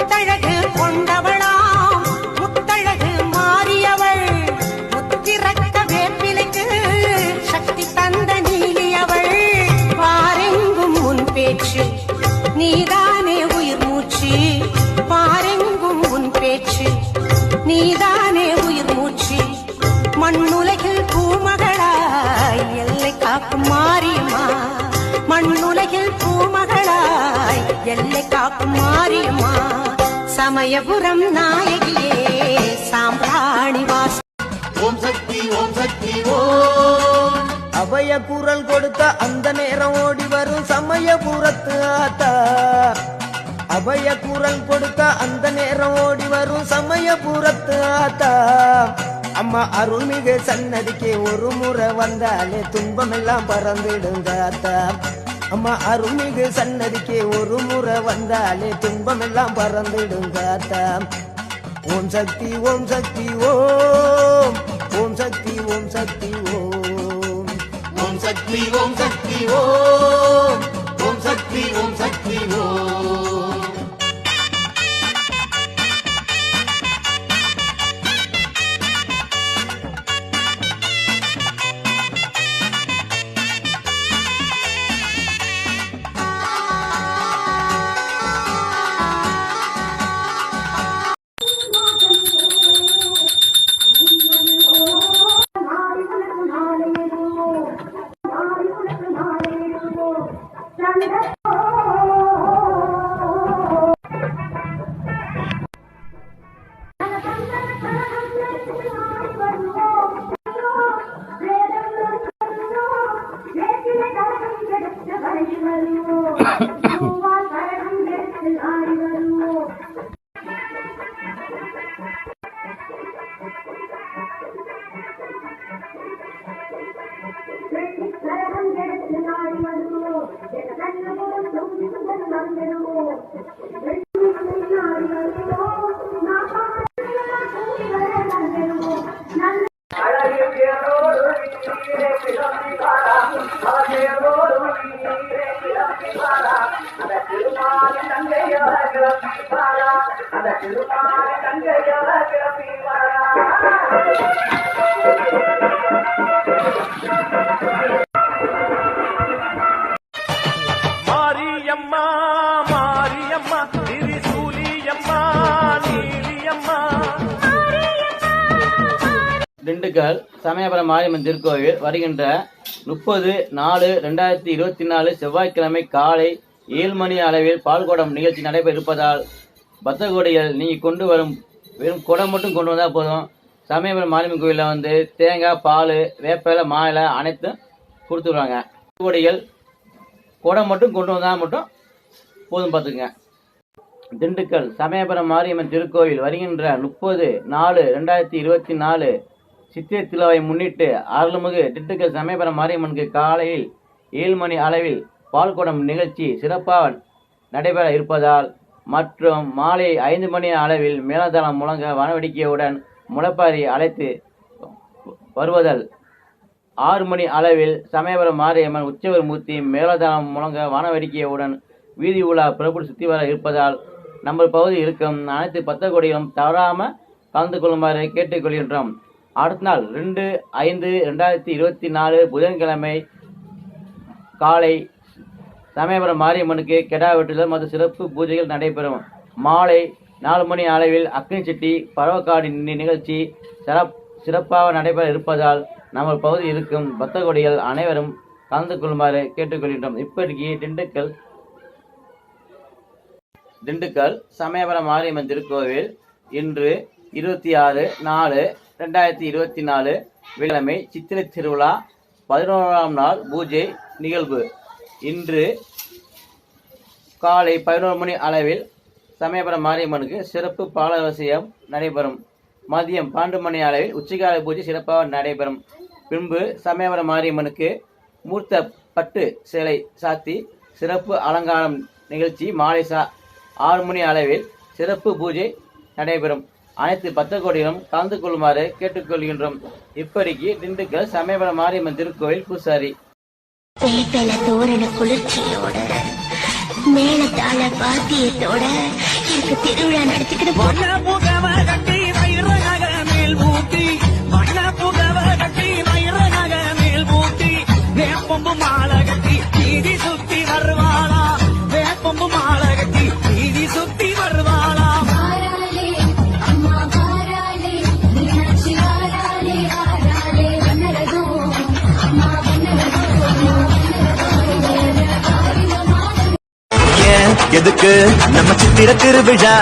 முத்தழகு கொண்டவளாம் முத்தழகு மாறியவள் முத்திரக்க வேப்பிலைக்கு சக்தி தந்த நீலியவள் பாரெங்கும் உன் பேச்சு நீதானே உயிர் மூச்சு பாரெங்கும் உன் பேச்சு நீதானே உயிர் மூச்சு மண்ணுலகில் பூமகளாய் எல்லை காக்கும் மாரியம்மா மண்ணுலகில் பூமகளாய் எல்லை காக்கும் மாரியம்மா சமயபுரம் நாயகியே சாம்பிராணி வாச ஓம் சக்தி ஓம் சக்தி ஓம் அபய குரல் கொடுத்த அந்த நேரம் ஓடி வரும் சமயபுரத்து ஆத்தா அபய குரல் கொடுத்த அந்த நேரம் ஓடி வரும் சமயபுரத்து ஆத்தா அம்மா அருள்மிகு சன்னதிக்கு ஒரு முறை வந்தாலே துன்பமெல்லாம் பறந்துடுங்க ஆத்தா அம்மா அருள்மிகு சன்னதிக்கு ஒரு முறை வந்தாலே துன்பமெல்லாம் பறந்துடுங்க ஆத்தா ஓம் சக்தி ஓம் சக்தி ஓம் ஓம் சக்தி ஓம் சக்தி ஓம் ஓம் சக்தி ஓம் சக்தி ஓம் ஓம் சக்தி ஓம் சக்தி ஓம் மாரியம்மா மாரியம்மா திரிசூலியம்மா நீலியம்மா. திண்டுக்கல் சமயபுரம் மாரியம்மன் திருக்கோவில் வருகின்ற 30/4/2024 செவ்வாய்க்கிழமை காலை 7 மணி அளவில் பால்குடம் நிகழ்ச்சி நடைபெற இருப்பதால் பக்தகோடிகள் நீங்கள் கொண்டு வரும் வெறும் குடம் மட்டும் கொண்டு வந்தால் போதும். சமயபுரம் மாரியம்மன் கோவிலில் வந்து தேங்காய் பால் வேப்பிலை மாலை அனைத்தும் கொடுத்துருவாங்க. கோடிகள் குடம் மட்டும் கொண்டு வந்தால் மட்டும் போதும் பார்த்துக்குங்க. திண்டுக்கல் சமயபுரம் மாரியம்மன் திருக்கோவில் வருகின்ற 30/4/2024 சித்திரை திருவிழாவை முன்னிட்டு அருள்மிகு திண்டுக்கல் சமயபுரம் மாரியம்மனுக்கு காலையில் 7 மணி அளவில் பால்குடம் நிகழ்ச்சி சிறப்பாக நடைபெற இருப்பதால் மற்றும் மாலை 5 மணி அளவில் மேலதாளம் முழங்க வனவேடிக்கையுடன் முளைப்பாரி அழைத்து வருவதால் 6 மணி அளவில் சமயபுரம் மாரியம்மன் உற்சவர் மூர்த்தி மேலதாளம் முழங்க வனவேடிக்கையுடன் வீதி உலா புறப்பட்டு சுற்றி வர இருப்பதால் நம்ம பகுதியில் இருக்கும் அனைத்து பக்தகோடிகளும் தவறாமல் கலந்து கொள்ளுமாறு கேட்டுக்கொள்கின்றோம். அடுத்த நாள் 2/5/2024 புதன்கிழமை காலை சமயபுரம் மாரியம்மனுக்கு கெடா வெட்டுதல் மற்றும் சிறப்பு பூஜைகள் நடைபெறும். மாலை 4 மணி அளவில் அக்னி செட்டி பறவக்காடு நிகழ்ச்சி சிறப்பாக நடைபெற இருப்பதால் நம்ம பகுதியில் இருக்கும் பக்தகோடிகள் அனைவரும் கலந்து கொள்ளுமாறு கேட்டுக்கொள்கின்றோம். இப்போதைக்கு திண்டுக்கல் சமயபுரம் மாரியம்மன் திருக்கோவில் இன்று 26/4/2024 வெள்ளிக்கிழமை சித்திரை திருவிழா 11ஆம் நாள் பூஜை நிகழ்வு. இன்று காலை 11 மணி அளவில் சமயபுரம் மாரியம்மனுக்கு சிறப்பு பாலாபிஷேகம் நடைபெறும். மதியம் 12 மணி அளவில் உச்சிகால பூஜை சிறப்பாக நடைபெறும். பின்பு சமயபுரம் மாரியம்மனுக்கு மூர்த்த பட்டு சேலை சாத்தி சிறப்பு அலங்காரம் நிகழ்ச்சி மாலை 6 மணி அளவில் சிறப்பு பூஜை நடைபெறும். அனைத்து பக்தகோடிகளும் கலந்து கொள்ளுமாறு கேட்டுக்கொள்கின்றோம். இப்படிக்கு திண்டுக்கல் சமயபுரம் மாரியம்மன் திருக்கோவில் பூசாரி. தோரண குளிர்ச்சியோட மேலத்தாள வாத்தியத்தோட ஊருக்கு திருவிழா நடத்திக்கிட்டு வண்ண புகவ கட்டி வயிறு நக மேல் ஊட்டி வண்ண புகவ கட்டி வயிறு நக மேல் ஊட்டி வேப்பம்பு மாலை கட்டி வீதி சுத்தி வருவாளா வேப்பம்பு மாலை கட்டி வீதி சுத்தி வருவாளா வாராளே அம்மா வாராளே மீனாட்சி வாராளே வாராளே வண்ணரதோ அம்மா வண்ணரதோ ஏன் எதுக்கு நம்ம சித்திர திருவிழா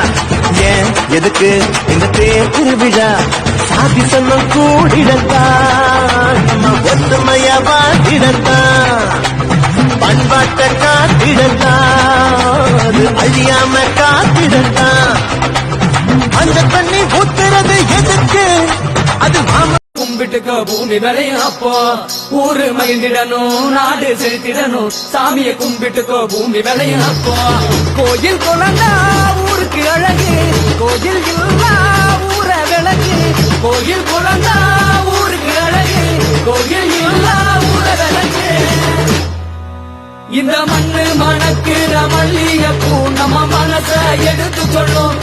ஏன் எதுக்கு இந்த தேர் திருவிழா சாதி சொன்னம் கூடிடத்தான் நம்ம ஒத்துமையா வாழ்ந்திடத்தான் பண்பாட்டை காத்திடத்தான் அது அழியாம காத்திடத்தான் அந்த தண்ணி ஊத்துறது எதுக்கு அது மாமா கும்பிட்டுக்க பூமி விளையும் அப்போ ஊரு மகிழ்ந்திடணும் நாடு செலுத்திடணும் சாமியை கும்பிட்டுக்கோ பூமி விளையும் அப்போ கோயில் குழந்தா ஊருக்கு அழகு கோயில் இல்லா ஊர விளக்கு கோயில் குழந்தா ஊருக்கு அழகு கோயில் இல்லா ஊர விளக்கு இந்த மண்ணு மணக்குற மல்லிகைப்பூ நம்ம மனச எடுத்து சொல்லும்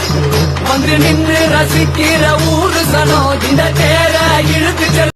வந்து நின்று ரசிக்கிற ஊரு சனம் இந்த தேர இழுத்து செல்லும்